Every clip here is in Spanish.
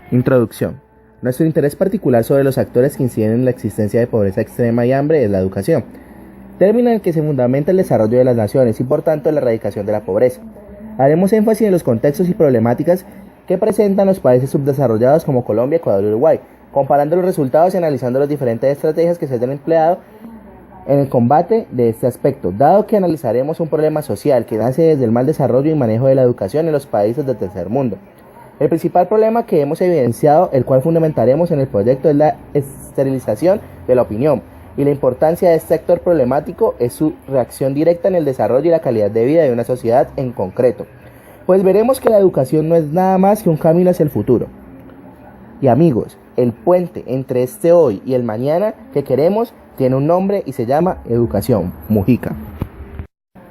Introducción. Nuestro interés particular sobre los actores que inciden en la existencia de pobreza extrema y hambre es la educación, término en el que se fundamenta el desarrollo de las naciones y por tanto la erradicación de la pobreza. Haremos énfasis en los contextos y problemáticas que presentan los países subdesarrollados como Colombia, Ecuador y Uruguay, comparando los resultados y analizando las diferentes estrategias que se han empleado en el combate de este aspecto, dado que analizaremos un problema social que nace desde el mal desarrollo y manejo de la educación en los países del tercer mundo. El principal problema que hemos evidenciado, el cual fundamentaremos en el proyecto, es la esterilización de la opinión, y la importancia de este actor problemático es su reacción directa en el desarrollo y la calidad de vida de una sociedad en concreto. Pues veremos que la educación no es nada más que un camino hacia el futuro. Y amigos, el puente entre este hoy y el mañana que queremos tiene un nombre y se llama educación. Mujica.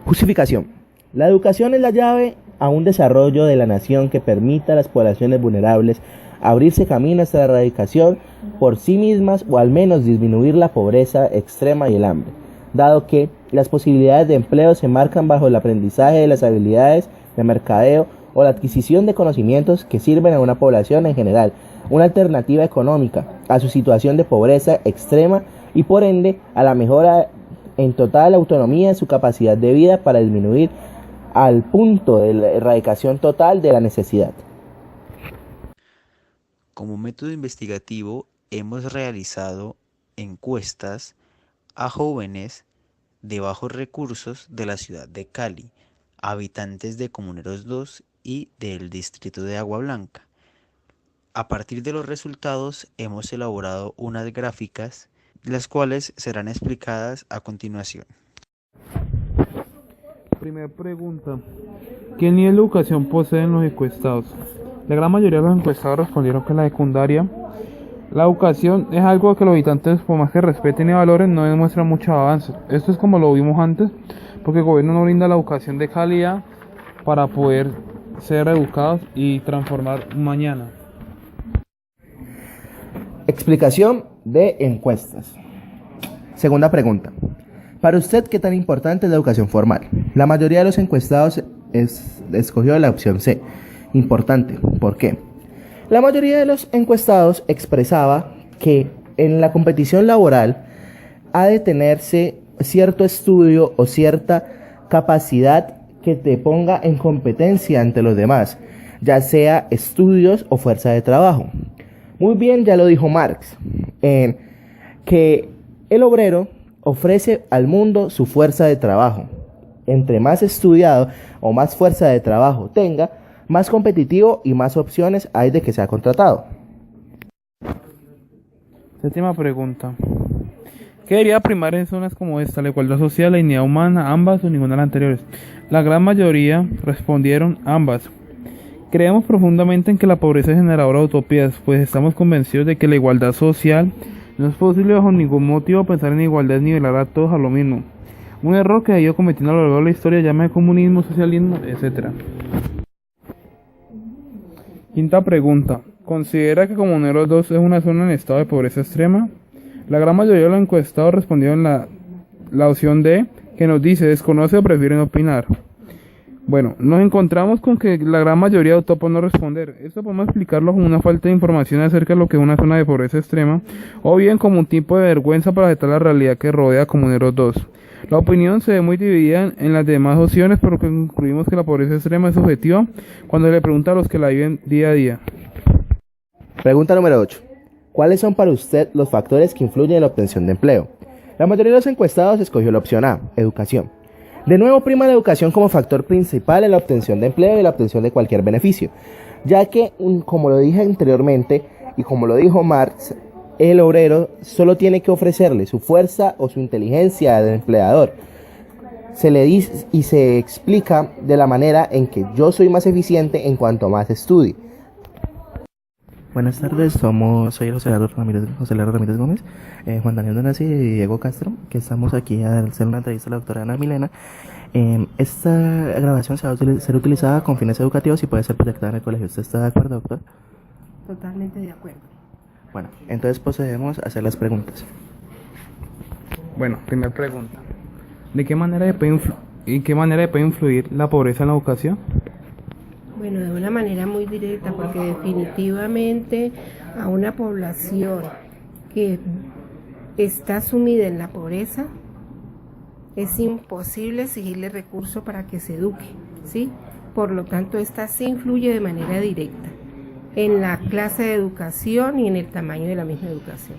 Justificación. La educación es la llave a un desarrollo de la nación que permita a las poblaciones vulnerables abrirse camino hasta la erradicación por sí mismas o al menos disminuir la pobreza extrema y el hambre, dado que las posibilidades de empleo se marcan bajo el aprendizaje de las habilidades de mercadeo o la adquisición de conocimientos que sirven a una población en general, una alternativa económica a su situación de pobreza extrema y por ende a la mejora en total autonomía de su capacidad de vida para disminuir al punto de la erradicación total de la necesidad. Como método investigativo hemos realizado encuestas a jóvenes de bajos recursos de la ciudad de Cali, habitantes de Comuneros 2 y del distrito de Agua Blanca. A partir de los resultados hemos elaborado unas gráficas, las cuales serán explicadas a continuación. Primera pregunta. ¿Qué nivel de educación poseen los encuestados? La gran mayoría de los encuestados respondieron que en la secundaria la educación es algo que los habitantes, por más que respeten y valoren, no demuestran mucho avance. Esto es como lo vimos antes, porque el gobierno no brinda la educación de calidad para poder ser educados y transformar mañana. Explicación de encuestas. Segunda pregunta. Para usted, ¿qué tan importante es la educación formal? La mayoría de los encuestados escogió la opción C. Importante. ¿Por qué? La mayoría de los encuestados expresaba que en la competición laboral ha de tenerse cierto estudio o cierta capacidad que te ponga en competencia ante los demás, ya sea estudios o fuerza de trabajo. Muy bien, ya lo dijo Marx, que el obrero ofrece al mundo su fuerza de trabajo. Entre más estudiado o más fuerza de trabajo tenga, más competitivo y más opciones hay de que sea contratado. Séptima pregunta. ¿Qué debería primar en zonas como esta? ¿La igualdad social, la dignidad humana, ambas o ninguna de las anteriores? La gran mayoría respondieron ambas. Creemos profundamente en que la pobreza es generadora de utopías, pues estamos convencidos de que la igualdad social no es posible bajo ningún motivo pensar en igualdad y nivelar a todos a lo mismo. Un error que ha ido cometiendo a lo largo de la historia, llama comunismo, socialismo, etc. Quinta pregunta. ¿Considera que Comuneros 2 es una zona en estado de pobreza extrema? La gran mayoría de los encuestados respondieron la opción D, que nos dice desconoce o prefieren opinar. Bueno, nos encontramos con que la gran mayoría optó por no responder. Esto podemos explicarlo como una falta de información acerca de lo que es una zona de pobreza extrema, o bien como un tipo de vergüenza para aceptar la realidad que rodea a Comuneros 2. La opinión se ve muy dividida en las demás opciones, pero concluimos que la pobreza extrema es subjetiva cuando se le pregunta a los que la viven día a día. Pregunta número 8. ¿Cuáles son para usted los factores que influyen en la obtención de empleo? La mayoría de los encuestados escogió la opción A, educación. De nuevo prima la educación como factor principal en la obtención de empleo y la obtención de cualquier beneficio, ya que, como lo dije anteriormente y como lo dijo Marx, el obrero solo tiene que ofrecerle su fuerza o su inteligencia al empleador. Se le dice y se explica de la manera en que yo soy más eficiente en cuanto más estudie. Buenas tardes, soy José Leandro Ramírez Gómez, Juan Daniel Donasi y Diego Castro, que estamos aquí a hacer una entrevista a la doctora Ana Milena. Esta grabación se va a ser utilizada con fines educativos y puede ser proyectada en el colegio. ¿Usted está de acuerdo, doctor? Totalmente de acuerdo. Bueno, entonces procedemos a hacer las preguntas. Bueno, primera pregunta. ¿En qué manera puede influir la pobreza en la educación? Bueno, de una manera muy directa, porque definitivamente a una población que está sumida en la pobreza es imposible exigirle recursos para que se eduque, ¿sí? Por lo tanto, esta sí influye de manera directa en la clase de educación y en el tamaño de la misma educación.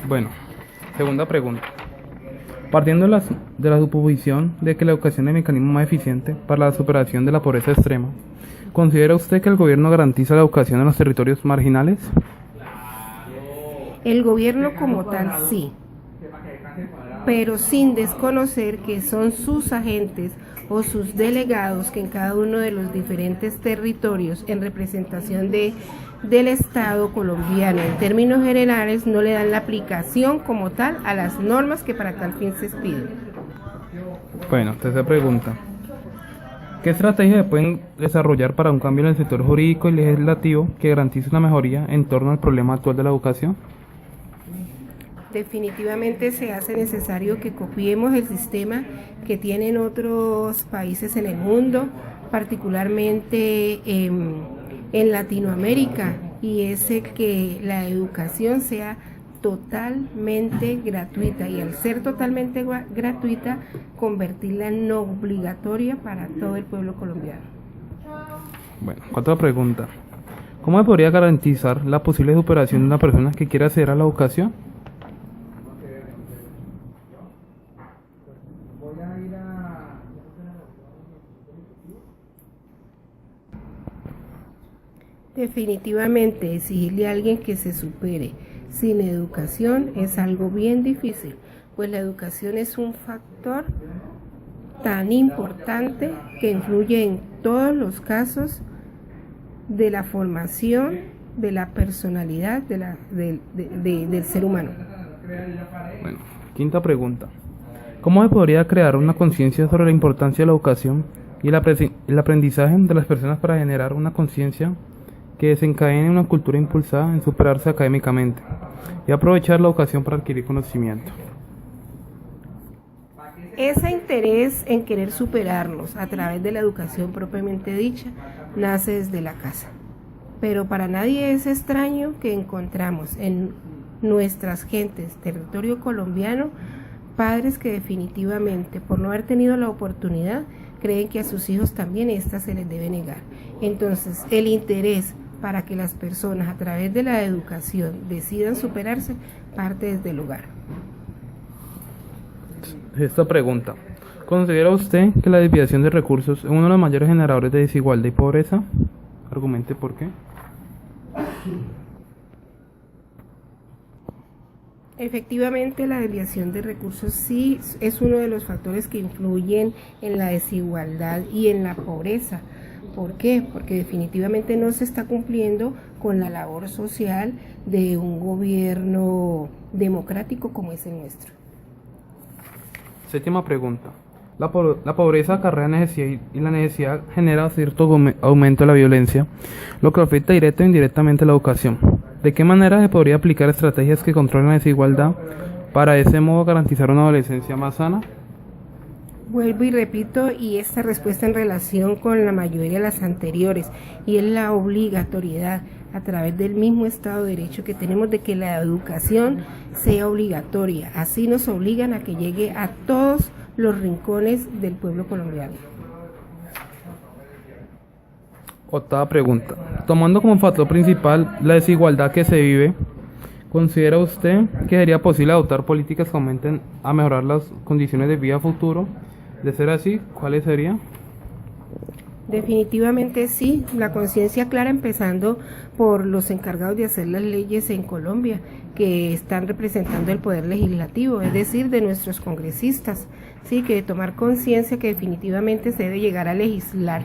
Bueno, segunda pregunta. Partiendo de la suposición de que la educación es el mecanismo más eficiente para la superación de la pobreza extrema, ¿considera usted que el gobierno garantiza la educación en los territorios marginales? El gobierno como tal sí, pero sin desconocer que son sus agentes o sus delegados que en cada uno de los diferentes territorios en representación del Estado colombiano en términos generales no le dan la aplicación como tal a las normas que para tal fin se piden. Bueno, tercera pregunta. ¿Qué estrategias se pueden desarrollar para un cambio en el sector jurídico y legislativo que garantice una mejoría en torno al problema actual de la educación? Definitivamente se hace necesario que copiemos el sistema que tienen otros países en el mundo, particularmente en Latinoamérica, y es el que la educación sea totalmente gratuita, y al ser totalmente gratuita, convertirla en no obligatoria para todo el pueblo colombiano. Bueno, cuarta pregunta. ¿Cómo se podría garantizar la posible superación de una persona que quiera acceder a la educación? Definitivamente exigirle a alguien que se supere sin educación es algo bien difícil, pues la educación es un factor tan importante que influye en todos los casos de la formación, de la personalidad del ser humano. Bueno, quinta pregunta. ¿Cómo se podría crear una conciencia sobre la importancia de la educación y el aprendizaje de las personas para generar una conciencia que desencadene una cultura impulsada en superarse académicamente y aprovechar la educación para adquirir conocimiento? Ese interés en querer superarnos a través de la educación propiamente dicha nace desde la casa. Pero para nadie es extraño que encontramos en nuestras gentes, territorio colombiano, padres que definitivamente, por no haber tenido la oportunidad, creen que a sus hijos también esta se les debe negar. Entonces, el interés para que las personas a través de la educación decidan superarse parte desde el hogar. Esta pregunta. ¿Considera usted que la desviación de recursos es uno de los mayores generadores de desigualdad y pobreza? Argumente por qué. Efectivamente, la desviación de recursos sí es uno de los factores que influyen en la desigualdad y en la pobreza. ¿Por qué? Porque definitivamente no se está cumpliendo con la labor social de un gobierno democrático como es el nuestro. Séptima pregunta. La pobreza acarrea necesidad y la necesidad genera cierto aumento de la violencia, lo que afecta directa e indirectamente a la educación. ¿De qué manera se podría aplicar estrategias que controlen la desigualdad para de ese modo garantizar una adolescencia más sana? Vuelvo y repito, y esta respuesta en relación con la mayoría de las anteriores, y es la obligatoriedad a través del mismo Estado de Derecho que tenemos de que la educación sea obligatoria. Así nos obligan a que llegue a todos los rincones del pueblo colombiano. Octava pregunta. Tomando como factor principal la desigualdad que se vive, ¿considera usted que sería posible adoptar políticas que aumenten a mejorar las condiciones de vida futuro? De ser así, ¿cuáles serían? Definitivamente sí, la conciencia clara empezando por los encargados de hacer las leyes en Colombia, que están representando el poder legislativo, es decir, de nuestros congresistas, sí, que de tomar conciencia que definitivamente se debe llegar a legislar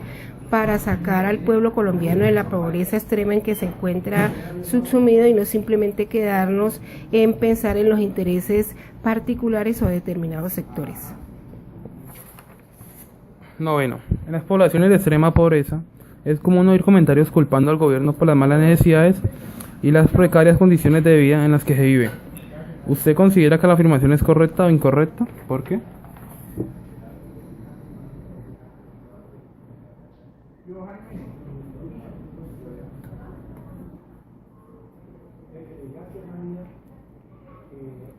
para sacar al pueblo colombiano de la pobreza extrema en que se encuentra subsumido y no simplemente quedarnos en pensar en los intereses particulares o determinados sectores. Noveno. En las poblaciones de extrema pobreza es común oír comentarios culpando al gobierno por las malas necesidades y las precarias condiciones de vida en las que se vive. ¿Usted considera que la afirmación es correcta o incorrecta? ¿Por qué?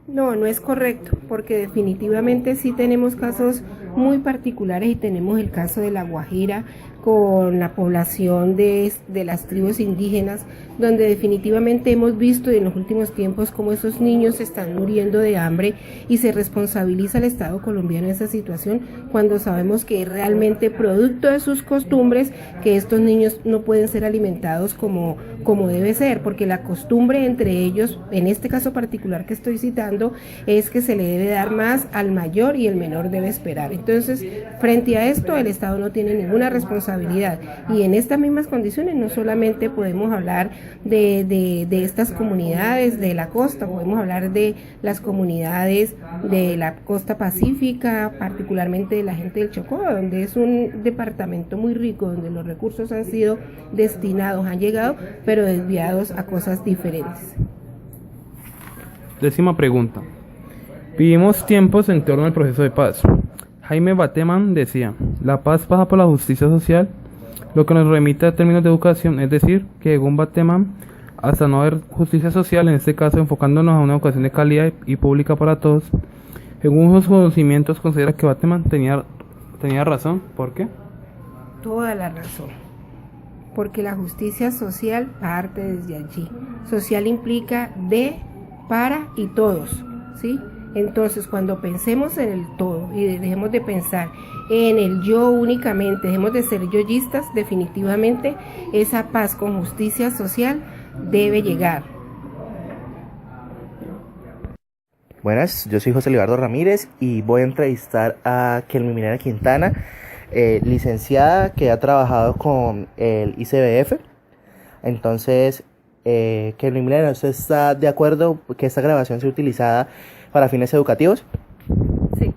No, no es correcto, porque definitivamente sí tenemos casos muy particulares y tenemos el caso de La Guajira con la población de las tribus indígenas, donde definitivamente hemos visto en los últimos tiempos cómo esos niños están muriendo de hambre y se responsabiliza al Estado colombiano en esa situación cuando sabemos que es realmente producto de sus costumbres que estos niños no pueden ser alimentados como debe ser, porque la costumbre entre ellos, en este caso particular que estoy citando, es que se le debe dar más al mayor y el menor debe esperar. Entonces, frente a esto, el Estado no tiene ninguna responsabilidad y en estas mismas condiciones no solamente podemos hablar de estas comunidades de la costa, podemos hablar de las comunidades de la costa pacífica, particularmente de la gente del Chocó, donde es un departamento muy rico, donde los recursos han sido destinados, han llegado, pero desviados a cosas diferentes. 10ª pregunta. Vivimos tiempos en torno al proceso de paz. Jaime Bateman decía, la paz pasa por la justicia social, lo que nos remite a términos de educación, es decir, que según Bateman, hasta no haber justicia social, en este caso enfocándonos a una educación de calidad y pública para todos, según sus conocimientos considera que Bateman tenía razón. ¿Por qué? Toda la razón. Porque la justicia social parte desde allí. Social implica de, para y todos, ¿sí? Entonces, cuando pensemos en el todo y dejemos de pensar en el yo únicamente, dejemos de ser yoístas, definitivamente esa paz con justicia social debe llegar. Buenas, yo soy José Libardo Ramírez y voy a entrevistar a Kelmimina Quintana, licenciada que ha trabajado con el ICBF. Entonces, Kelmimina, ¿usted está de acuerdo que esta grabación sea utilizada para fines educativos? Sí.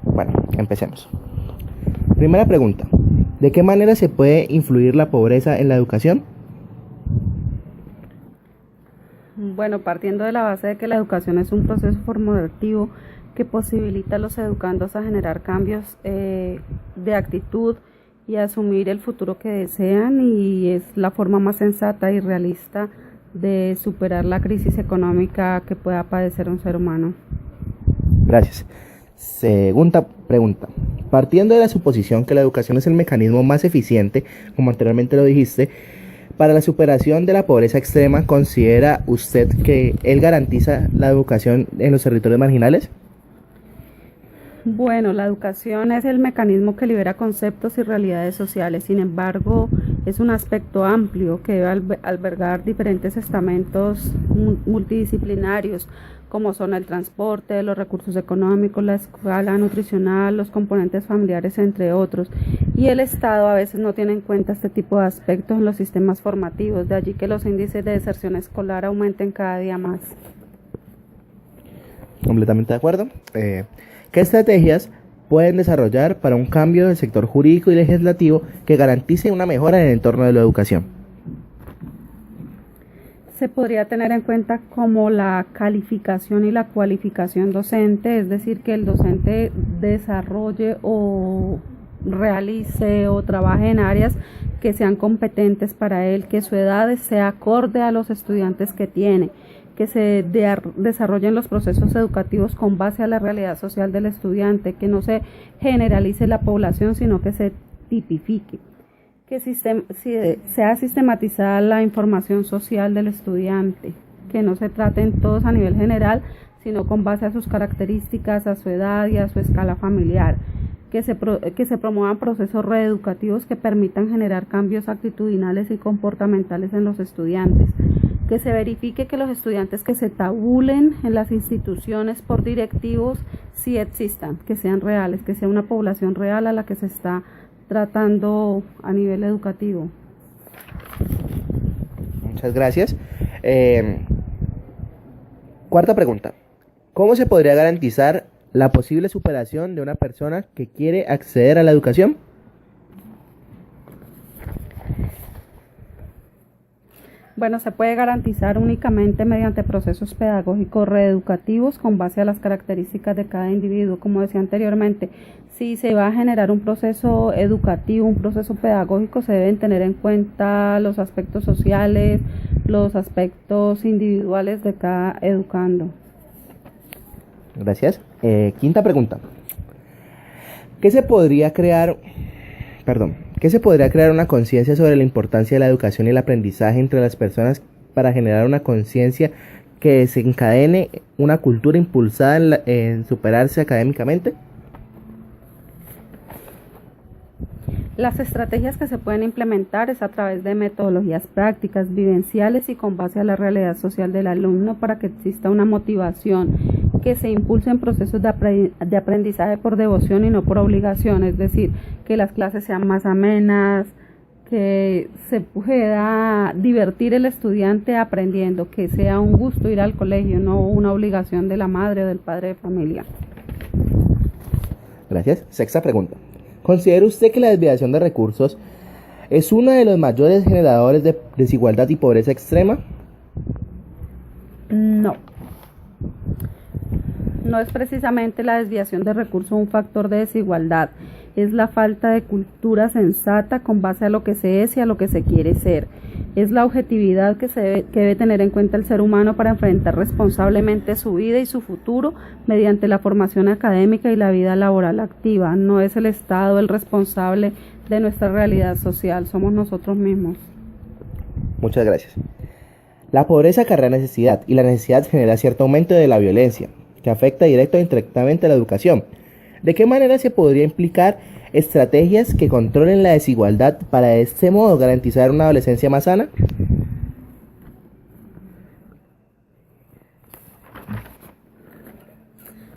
Bueno, empecemos. Primera pregunta. ¿De qué manera se puede influir la pobreza en la educación? Bueno, partiendo de la base de que la educación es un proceso formativo que posibilita a los educandos a generar cambios de actitud y a asumir el futuro que desean, y es la forma más sensata y realista de superar la crisis económica que pueda padecer un ser humano. Gracias. Segunda pregunta. Partiendo de la suposición que la educación es el mecanismo más eficiente, como anteriormente lo dijiste, para la superación de la pobreza extrema, ¿considera usted que él garantiza la educación en los territorios marginales? Bueno, la educación es el mecanismo que libera conceptos y realidades sociales. Sin embargo, es un aspecto amplio que debe albergar diferentes estamentos multidisciplinarios, como son el transporte, los recursos económicos, la escala nutricional, los componentes familiares, entre otros. Y el Estado a veces no tiene en cuenta este tipo de aspectos en los sistemas formativos, de allí que los índices de deserción escolar aumenten cada día más. Completamente de acuerdo. ¿Qué estrategias pueden desarrollar para un cambio del sector jurídico y legislativo que garantice una mejora en el entorno de la educación? Se podría tener en cuenta como la calificación y la cualificación docente, es decir, que el docente desarrolle o realice o trabaje en áreas que sean competentes para él, que su edad sea acorde a los estudiantes que tiene, que se desarrollen los procesos educativos con base a la realidad social del estudiante, que no se generalice la población, sino que se tipifique, que sea sistematizada la información social del estudiante, que no se traten todos a nivel general, sino con base a sus características, a su edad y a su escala familiar, que se promuevan procesos reeducativos que permitan generar cambios actitudinales y comportamentales en los estudiantes, que se verifique que los estudiantes que se tabulen en las instituciones por directivos sí existan, que sean reales, que sea una población real a la que se está tratando a nivel educativo. Muchas gracias. Cuarta pregunta. ¿Cómo se podría garantizar la posible superación de una persona que quiere acceder a la educación? Bueno, se puede garantizar únicamente mediante procesos pedagógicos reeducativos con base a las características de cada individuo. Como decía anteriormente, si se va a generar un proceso educativo, un proceso pedagógico, se deben tener en cuenta los aspectos sociales, los aspectos individuales de cada educando. Gracias. Quinta pregunta. ¿Qué se podría crear una conciencia sobre la importancia de la educación y el aprendizaje entre las personas para generar una conciencia que desencadene una cultura impulsada en superarse académicamente? Las estrategias que se pueden implementar es a través de metodologías prácticas, vivenciales y con base a la realidad social del alumno para que exista una motivación, que se impulsen procesos de aprendizaje por devoción y no por obligación, es decir, que las clases sean más amenas, que se pueda divertir el estudiante aprendiendo, que sea un gusto ir al colegio, no una obligación de la madre o del padre de familia. Gracias. Sexta pregunta. ¿Considera usted que la desviación de recursos es uno de los mayores generadores de desigualdad y pobreza extrema? No. No es precisamente la desviación de recursos un factor de desigualdad, es la falta de cultura sensata con base a lo que se es y a lo que se quiere ser. Es la objetividad que debe tener en cuenta el ser humano para enfrentar responsablemente su vida y su futuro mediante la formación académica y la vida laboral activa. No es el Estado el responsable de nuestra realidad social, somos nosotros mismos. Muchas gracias. La pobreza acarrea necesidad y la necesidad genera cierto aumento de la violencia, que afecta directa o indirectamente a la educación. ¿De qué manera se podría implicar estrategias que controlen la desigualdad para de este modo garantizar una adolescencia más sana?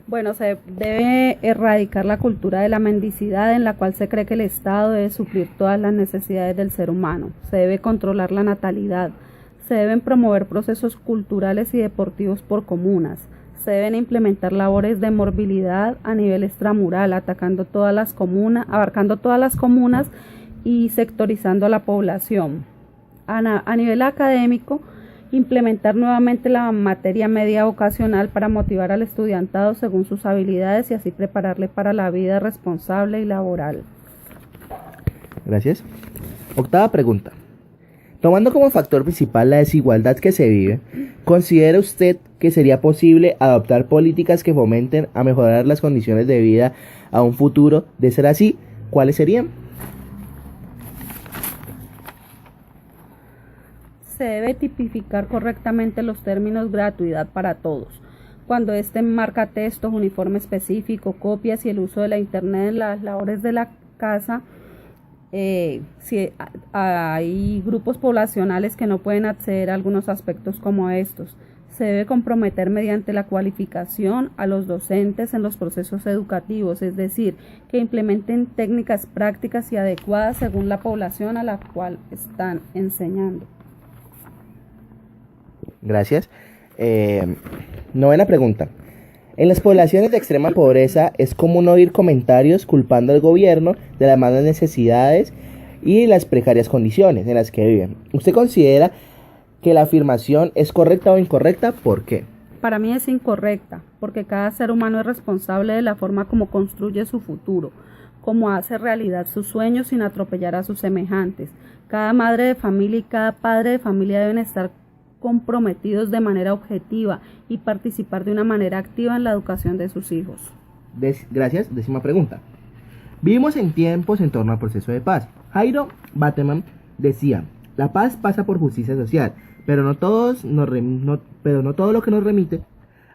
Bueno, se debe erradicar la cultura de la mendicidad en la cual se cree que el Estado debe suplir todas las necesidades del ser humano. Se debe controlar la natalidad. Se deben promover procesos culturales y deportivos por comunas. Se deben implementar labores de morbilidad a nivel extramural, abarcando todas las comunas y sectorizando a la población. A nivel académico, implementar nuevamente la materia media vocacional para motivar al estudiantado según sus habilidades y así prepararle para la vida responsable y laboral. Gracias. Octava pregunta. Tomando como factor principal la desigualdad que se vive, ¿considera usted que sería posible adoptar políticas que fomenten a mejorar las condiciones de vida a un futuro? De ser así, ¿cuáles serían? Se debe tipificar correctamente los términos gratuidad para todos. Cuando este marca textos, uniforme específico, copias y el uso de la internet en las labores de la casa, si hay grupos poblacionales que no pueden acceder a algunos aspectos como estos. Se debe comprometer mediante la cualificación a los docentes en los procesos educativos, es decir, que implementen técnicas prácticas y adecuadas según la población a la cual están enseñando. Gracias. Novena pregunta. En las poblaciones de extrema pobreza es común oír comentarios culpando al gobierno de las malas necesidades y las precarias condiciones en las que viven. ¿Usted considera que la afirmación es correcta o incorrecta? ¿Por qué? Para mí es incorrecta, porque cada ser humano es responsable de la forma como construye su futuro, como hace realidad sus sueños sin atropellar a sus semejantes. Cada madre de familia y cada padre de familia deben estar comprometidos de manera objetiva y participar de una manera activa en la educación de sus hijos. Gracias. Décima pregunta. Vivimos en tiempos en torno al proceso de paz. Jairo Bateman decía: la paz pasa por justicia social, pero no todo lo que nos remite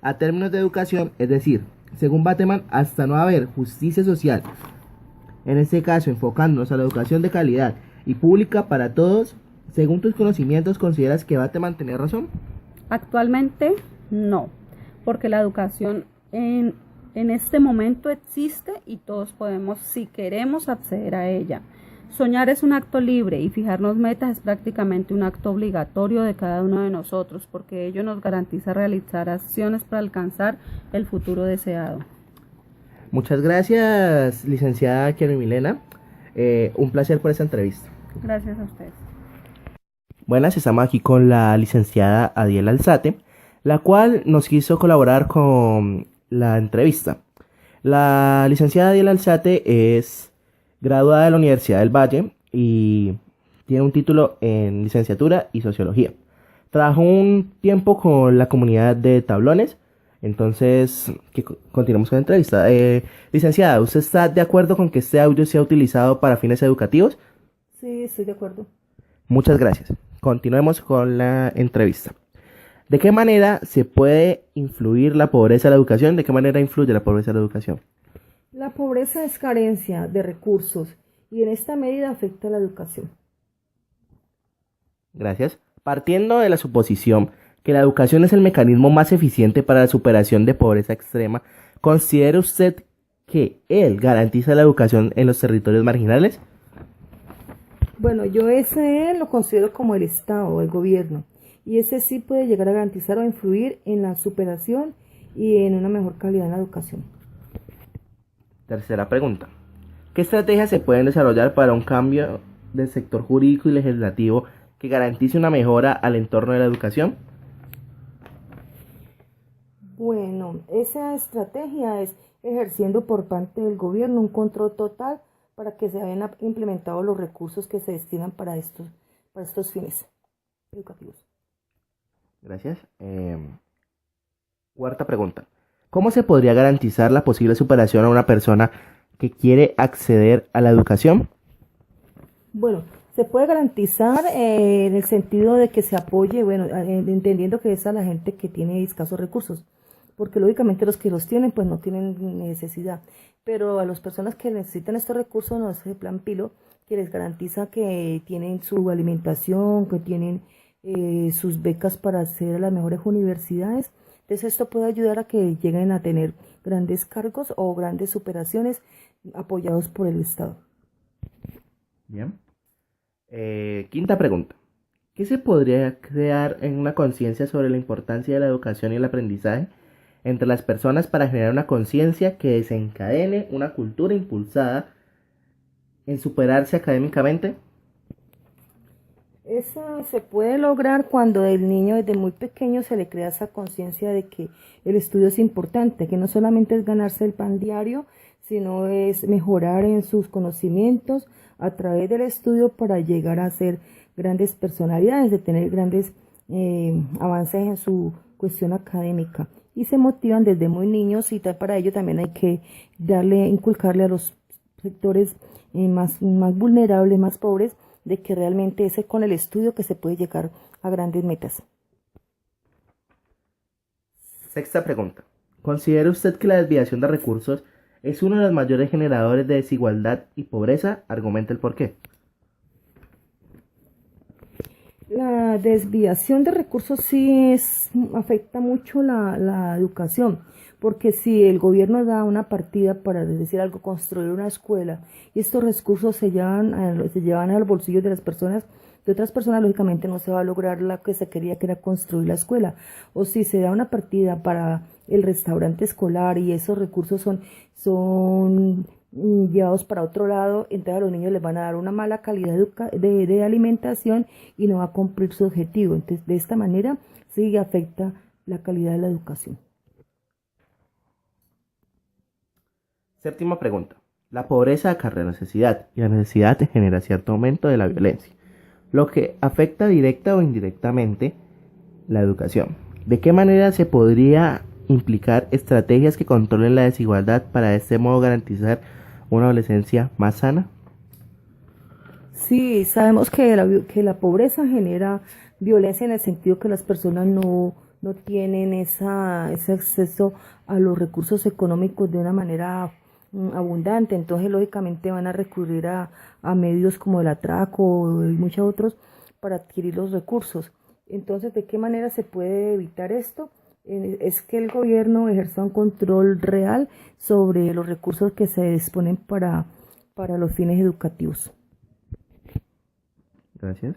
a términos de educación, es decir, según Bateman, hasta no haber justicia social, en este caso enfocándonos a la educación de calidad y pública para todos. Según tus conocimientos, ¿consideras que Bateman tenía razón? Actualmente no, porque la educación en este momento existe y todos podemos, si queremos, acceder a ella. Soñar es un acto libre y fijarnos metas es prácticamente un acto obligatorio de cada uno de nosotros, porque ello nos garantiza realizar acciones para alcanzar el futuro deseado. Muchas gracias, licenciada Kelly Milena. Un placer por esta entrevista. Gracias a ustedes. Buenas, estamos aquí con la licenciada Adiel Alzate, la cual nos quiso colaborar con la entrevista. La licenciada Adiel Alzate es graduada de la Universidad del Valle y tiene un título en licenciatura y sociología. Trabajó un tiempo con la comunidad de Tablones. Entonces, continuamos con la entrevista. Licenciada, ¿usted está de acuerdo con que este audio sea utilizado para fines educativos? Sí, estoy de acuerdo. Muchas gracias. Continuemos con la entrevista. ¿De qué manera se puede influir la pobreza en la educación? ¿De qué manera influye la pobreza en la educación? La pobreza es carencia de recursos y en esta medida afecta a la educación. Gracias. Partiendo de la suposición que la educación es el mecanismo más eficiente para la superación de pobreza extrema, ¿considera usted que él garantiza la educación en los territorios marginales? Bueno, yo ese lo considero como el Estado, el gobierno, y ese sí puede llegar a garantizar o influir en la superación y en una mejor calidad en la educación. Tercera pregunta. ¿Qué estrategias se pueden desarrollar para un cambio del sector jurídico y legislativo que garantice una mejora al entorno de la educación? Bueno, esa estrategia es ejerciendo por parte del gobierno un control total para que se hayan implementado los recursos que se destinan para estos fines educativos. Gracias. Cuarta pregunta. ¿Cómo se podría garantizar la posible superación a una persona que quiere acceder a la educación? Bueno, se puede garantizar en el sentido de que se apoye, bueno, entendiendo que es a la gente que tiene escasos recursos, porque lógicamente los que los tienen pues no tienen necesidad, pero a las personas que necesitan estos recursos no es el plan Pilo, que les garantiza que tienen su alimentación, que tienen sus becas para acceder a las mejores universidades. Entonces esto puede ayudar a que lleguen a tener grandes cargos o grandes superaciones apoyados por el Estado. Bien. Quinta pregunta. ¿Qué se podría crear en una conciencia sobre la importancia de la educación y el aprendizaje entre las personas para generar una conciencia que desencadene una cultura impulsada en superarse académicamente? Eso se puede lograr cuando el niño desde muy pequeño se le crea esa conciencia de que el estudio es importante, que no solamente es ganarse el pan diario, sino es mejorar en sus conocimientos a través del estudio para llegar a ser grandes personalidades, de tener grandes avances en su cuestión académica. Y se motivan desde muy niños y para ello también hay que inculcarle a los sectores más vulnerables, más pobres, de que realmente es con el estudio que se puede llegar a grandes metas. Sexta pregunta. ¿Considera usted que la desviación de recursos es uno de los mayores generadores de desigualdad y pobreza? Argumenta el por qué. La desviación de recursos sí afecta mucho la educación, porque si el gobierno da una partida para decir algo, construir una escuela, y estos recursos se llevan a los bolsillos de las personas, de otras personas, lógicamente no se va a lograr lo que se quería, que era construir la escuela. O si se da una partida para el restaurante escolar y esos recursos son llevados para otro lado, entonces a los niños les van a dar una mala calidad de alimentación y no va a cumplir su objetivo. Entonces, de esta manera sí afecta la calidad de la educación. Séptima pregunta. La pobreza acarrea necesidad y la necesidad genera cierto aumento de la violencia, lo que afecta directa o indirectamente la educación. ¿De qué manera se podría implicar estrategias que controlen la desigualdad para de este modo garantizar una adolescencia más sana? Sí, sabemos que la pobreza genera violencia en el sentido que las personas no tienen ese acceso a los recursos económicos de una manera abundante, entonces lógicamente van a recurrir a medios como el atraco y muchos otros para adquirir los recursos. Entonces, ¿de qué manera se puede evitar esto? Es que el gobierno ejerza un control real sobre los recursos que se disponen para los fines educativos. Gracias.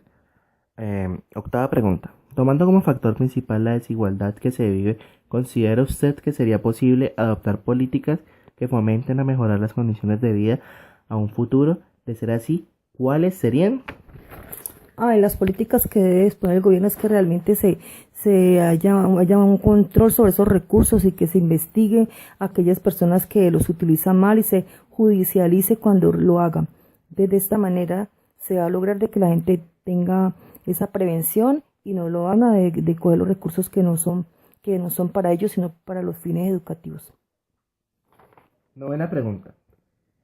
Octava pregunta. Tomando como factor principal la desigualdad que se vive, ¿considera usted que sería posible adoptar políticas que fomenten a mejorar las condiciones de vida a un futuro? De ser así, ¿cuáles serían? En las políticas que debe exponer el gobierno es que realmente haya un control sobre esos recursos y que se investigue a aquellas personas que los utilizan mal y se judicialice cuando lo hagan. De esta manera se va a lograr de que la gente tenga esa prevención y no lo haga de coger los recursos que no son para ellos, sino para los fines educativos. Novena pregunta.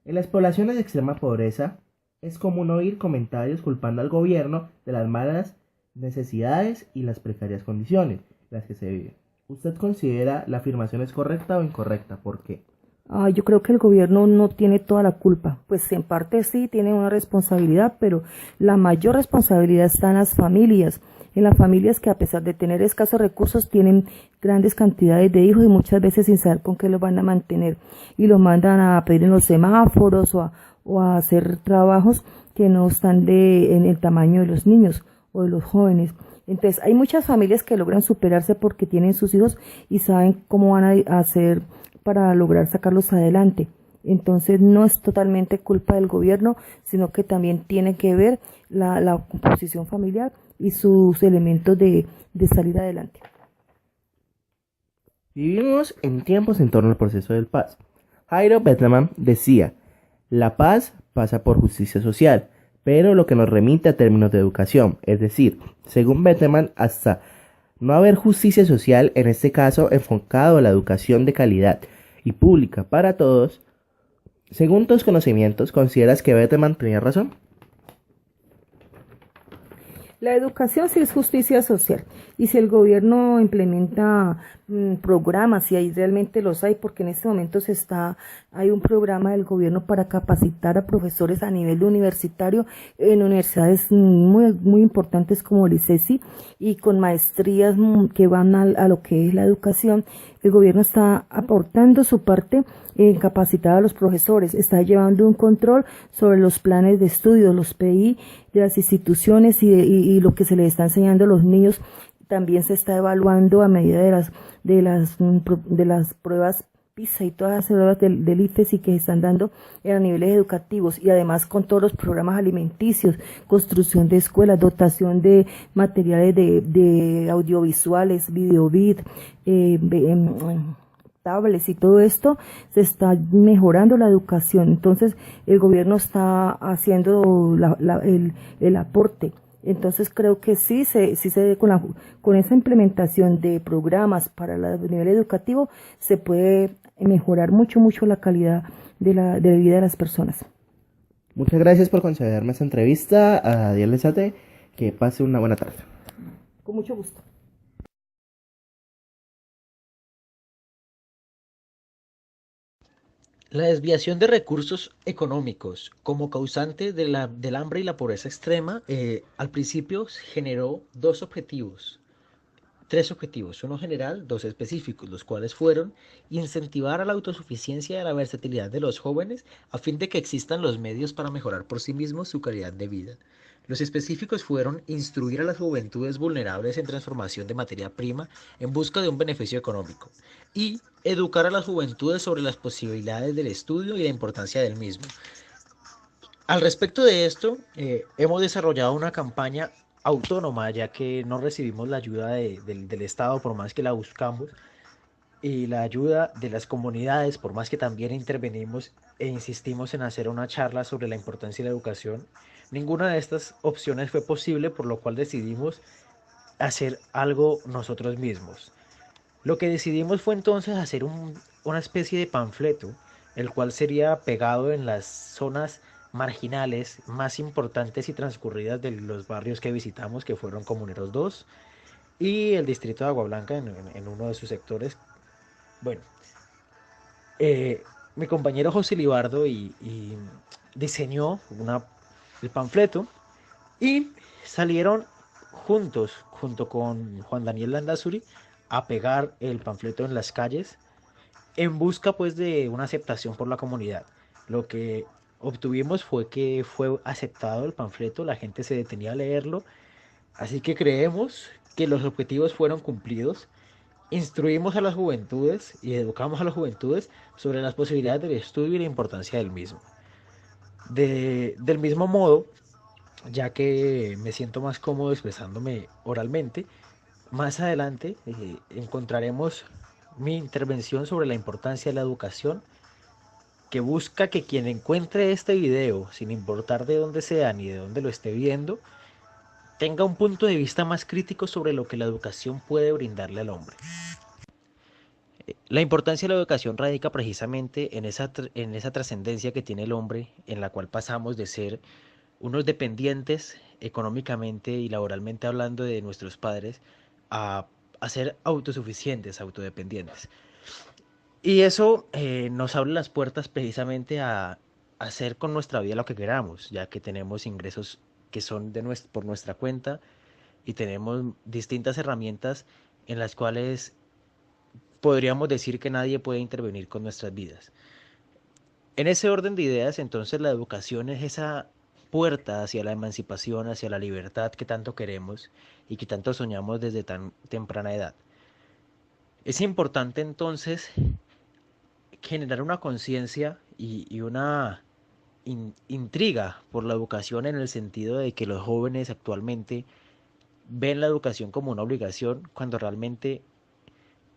En las poblaciones de extrema pobreza, es común oír comentarios culpando al gobierno de las malas necesidades y las precarias condiciones en las que se vive. ¿Usted considera la afirmación es correcta o incorrecta? ¿Por qué? Yo creo que el gobierno no tiene toda la culpa, pues en parte sí tiene una responsabilidad, pero la mayor responsabilidad está en las familias que a pesar de tener escasos recursos tienen grandes cantidades de hijos y muchas veces sin saber con qué los van a mantener y los mandan a pedir en los semáforos o a hacer trabajos que no están en el tamaño de los niños o de los jóvenes. Entonces hay muchas familias que logran superarse porque tienen sus hijos y saben cómo van a hacer para lograr sacarlos adelante. Entonces no es totalmente culpa del gobierno, sino que también tiene que ver la composición familiar y sus elementos de salir adelante. Vivimos en tiempos en torno al proceso de paz. Jairo Bettelman decía, la paz pasa por justicia social, pero lo que nos remite a términos de educación, es decir, según Bettelman, hasta no haber justicia social, en este caso enfocado a la educación de calidad y pública para todos. Según tus conocimientos, ¿consideras que Bettelman tenía razón? La educación sí es justicia social y si el gobierno implementa programas y ahí realmente los hay porque en este momento hay un programa del gobierno para capacitar a profesores a nivel universitario en universidades muy, muy importantes como el ICESI y con maestrías que van a lo que es la educación. El gobierno está aportando su parte en capacitar a los profesores, está llevando un control sobre los planes de estudio, los PI de las instituciones y lo que se les está enseñando a los niños también se está evaluando a medida de las pruebas PISA y todas las pruebas del IFES y que se están dando a niveles educativos y además con todos los programas alimenticios, construcción de escuelas, dotación de materiales de audiovisuales, videobit, tablets y todo esto, se está mejorando la educación. Entonces el gobierno está haciendo el aporte. Entonces creo que sí se con esa implementación de programas para el nivel educativo se puede mejorar mucho la calidad de vida de las personas. Muchas gracias por concederme esta entrevista a Diel Lesate. Que pase una buena tarde. Con mucho gusto. La desviación de recursos económicos como causante del hambre y la pobreza extrema, al principio generó tres objetivos, uno general, dos específicos, los cuales fueron incentivar a la autosuficiencia y a la versatilidad de los jóvenes a fin de que existan los medios para mejorar por sí mismos su calidad de vida. Los específicos fueron instruir a las juventudes vulnerables en transformación de materia prima en busca de un beneficio económico y educar a las juventudes sobre las posibilidades del estudio y la importancia del mismo. Al respecto de esto, hemos desarrollado una campaña autónoma ya que no recibimos la ayuda del Estado por más que la buscamos y la ayuda de las comunidades por más que también intervenimos e insistimos en hacer una charla sobre la importancia de la educación. Ninguna de estas opciones fue posible, por lo cual decidimos hacer algo nosotros mismos. Lo que decidimos fue entonces hacer una especie de panfleto, el cual sería pegado en las zonas marginales más importantes y transcurridas de los barrios que visitamos, que fueron Comuneros 2 y el distrito de Agua Blanca en uno de sus sectores. Bueno, mi compañero José Libardo y diseñó el panfleto y salieron juntos, junto con Juan Daniel Landazuri, a pegar el panfleto en las calles en busca pues de una aceptación por la comunidad. Lo que obtuvimos fue que fue aceptado el panfleto, la gente se detenía a leerlo, así que creemos que los objetivos fueron cumplidos. Instruimos a las juventudes y educamos a las juventudes sobre las posibilidades del estudio y la importancia del mismo. Del mismo modo, ya que me siento más cómodo expresándome oralmente. Más adelante encontraremos mi intervención sobre la importancia de la educación, que busca que quien encuentre este video, sin importar de dónde sea ni de dónde lo esté viendo, tenga un punto de vista más crítico sobre lo que la educación puede brindarle al hombre. La importancia de la educación radica precisamente en esa trascendencia que tiene el hombre, en la cual pasamos de ser unos dependientes económicamente y laboralmente hablando de nuestros padres a ser autosuficientes, autodependientes. Y eso nos abre las puertas precisamente a hacer con nuestra vida lo que queramos, ya que tenemos ingresos que son por nuestra cuenta y tenemos distintas herramientas en las cuales podríamos decir que nadie puede intervenir con nuestras vidas. En ese orden de ideas, entonces, la educación es esa puerta hacia la emancipación, hacia la libertad que tanto queremos y que tanto soñamos desde tan temprana edad. Es importante entonces generar una conciencia y una intriga por la educación, en el sentido de que los jóvenes actualmente ven la educación como una obligación, cuando realmente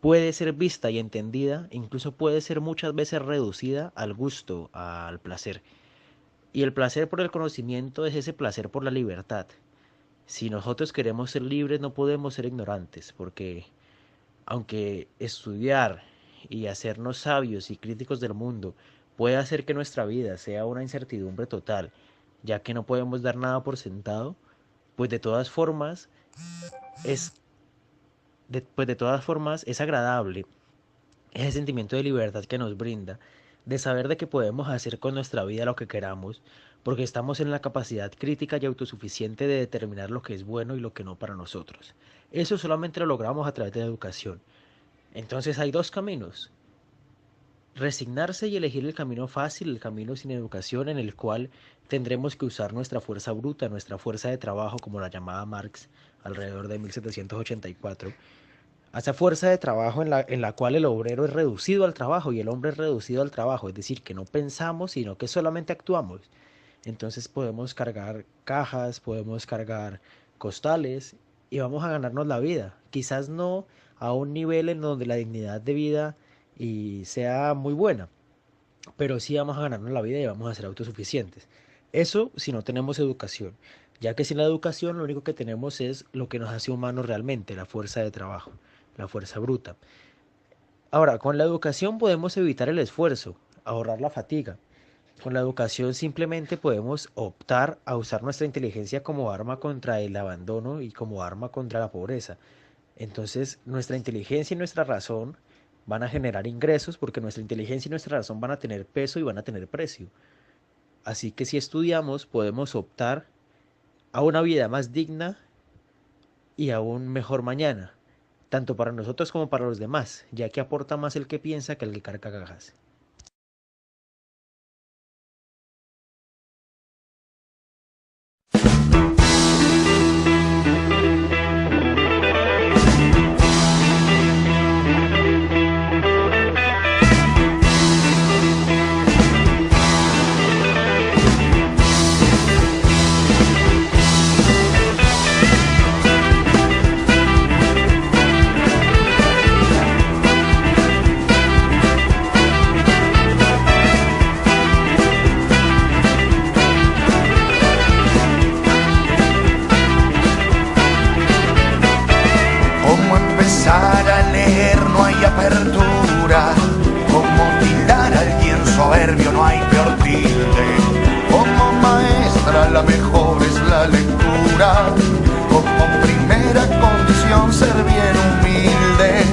puede ser vista y entendida, incluso puede ser muchas veces reducida al gusto, al placer. Y el placer por el conocimiento es ese placer por la libertad. Si nosotros queremos ser libres, no podemos ser ignorantes, porque aunque estudiar y hacernos sabios y críticos del mundo puede hacer que nuestra vida sea una incertidumbre total, ya que no podemos dar nada por sentado, pues de todas formas es agradable ese sentimiento de libertad que nos brinda, de saber de que podemos hacer con nuestra vida lo que queramos, porque estamos en la capacidad crítica y autosuficiente de determinar lo que es bueno y lo que no para nosotros. Eso solamente lo logramos a través de la educación. Entonces hay dos caminos: resignarse y elegir el camino fácil, el camino sin educación, en el cual tendremos que usar nuestra fuerza bruta, nuestra fuerza de trabajo, como la llamaba Marx alrededor de 1784, a esa fuerza de trabajo en la cual el obrero es reducido al trabajo y el hombre es reducido al trabajo, es decir, que no pensamos, sino que solamente actuamos. Entonces podemos cargar cajas, podemos cargar costales y vamos a ganarnos la vida. Quizás no a un nivel en donde la dignidad de vida y sea muy buena, pero sí vamos a ganarnos la vida y vamos a ser autosuficientes. Eso si no tenemos educación, ya que sin la educación lo único que tenemos es lo que nos hace humanos realmente, la fuerza de trabajo, la fuerza bruta. Ahora, con la educación podemos evitar el esfuerzo, ahorrar la fatiga. Con la educación simplemente podemos optar a usar nuestra inteligencia como arma contra el abandono y como arma contra la pobreza. Entonces, nuestra inteligencia y nuestra razón van a generar ingresos, porque nuestra inteligencia y nuestra razón van a tener peso y van a tener precio. Así que si estudiamos, podemos optar a una vida más digna y a un mejor mañana, tanto para nosotros como para los demás, ya que aporta más el que piensa que el que carga cajas. Cómo empezar a leer, no hay apertura. Cómo tildar a alguien soberbio, no hay peor tilde. Como maestra la mejor es la lectura. Como primera condición ser bien humilde.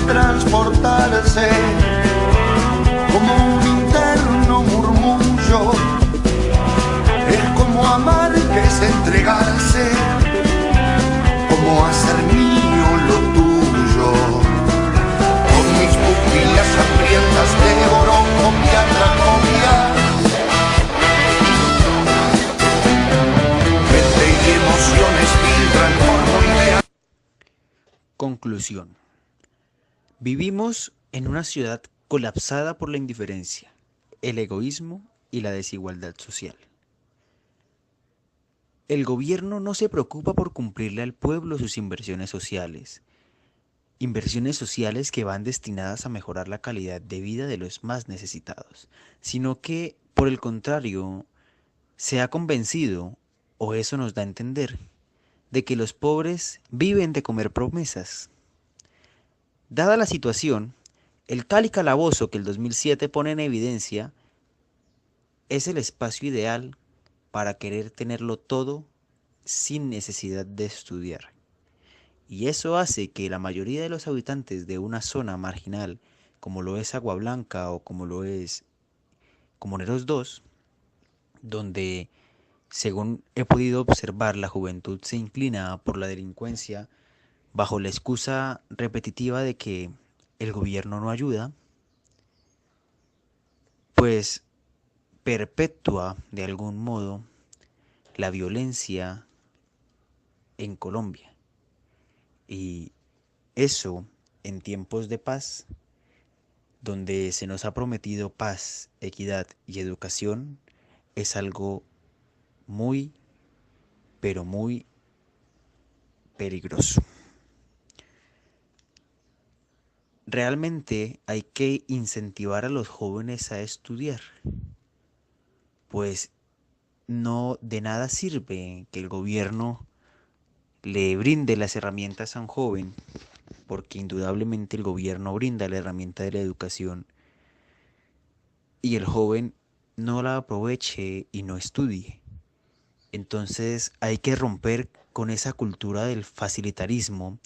Transportarse como un interno murmullo, es como amar que es entregarse, como hacer mío lo tuyo. Con mis pupilas hambrientas devoro copia tras copia, Conclusión. Vivimos en una ciudad colapsada por la indiferencia, el egoísmo y la desigualdad social. El gobierno no se preocupa por cumplirle al pueblo sus inversiones sociales que van destinadas a mejorar la calidad de vida de los más necesitados, sino que, por el contrario, se ha convencido, o eso nos da a entender, de que los pobres viven de comer promesas. Dada la situación, el Cali Calabozo que el 2007 pone en evidencia es el espacio ideal para querer tenerlo todo sin necesidad de estudiar. Y eso hace que la mayoría de los habitantes de una zona marginal, como lo es Agua Blanca o como lo es Comuneros 2, donde, según he podido observar, la juventud se inclina por la delincuencia bajo la excusa repetitiva de que el gobierno no ayuda, pues perpetúa de algún modo la violencia en Colombia. Y eso, en tiempos de paz, donde se nos ha prometido paz, equidad y educación, es algo muy, pero muy peligroso. Realmente hay que incentivar a los jóvenes a estudiar, pues no de nada sirve que el gobierno le brinde las herramientas a un joven, porque indudablemente el gobierno brinda la herramienta de la educación y el joven no la aproveche y no estudie. Entonces hay que romper con esa cultura del facilitarismo,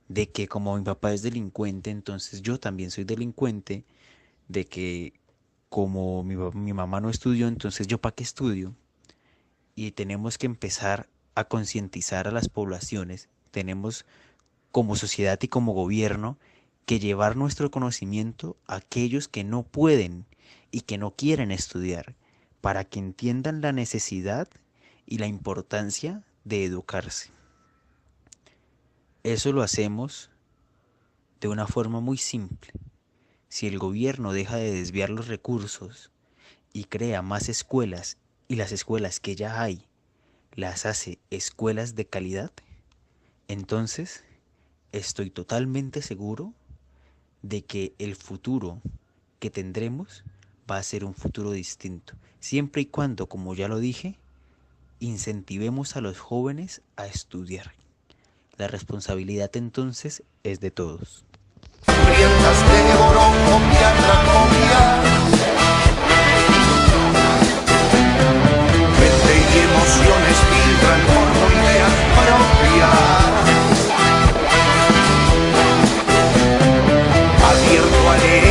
de que como mi papá es delincuente, entonces yo también soy delincuente, de que como mi mamá no estudió, entonces yo para qué estudio. Y tenemos que empezar a concientizar a las poblaciones, tenemos como sociedad y como gobierno que llevar nuestro conocimiento a aquellos que no pueden y que no quieren estudiar, para que entiendan la necesidad y la importancia de educarse. Eso lo hacemos de una forma muy simple. Si el gobierno deja de desviar los recursos y crea más escuelas, y las escuelas que ya hay las hace escuelas de calidad, entonces estoy totalmente seguro de que el futuro que tendremos va a ser un futuro distinto, siempre y cuando, como ya lo dije, incentivemos a los jóvenes a estudiar. La responsabilidad entonces es de todos. Hambrientas de oro, copia tras copia. Mente y emociones filtran por ideas propias. Abierto a leer.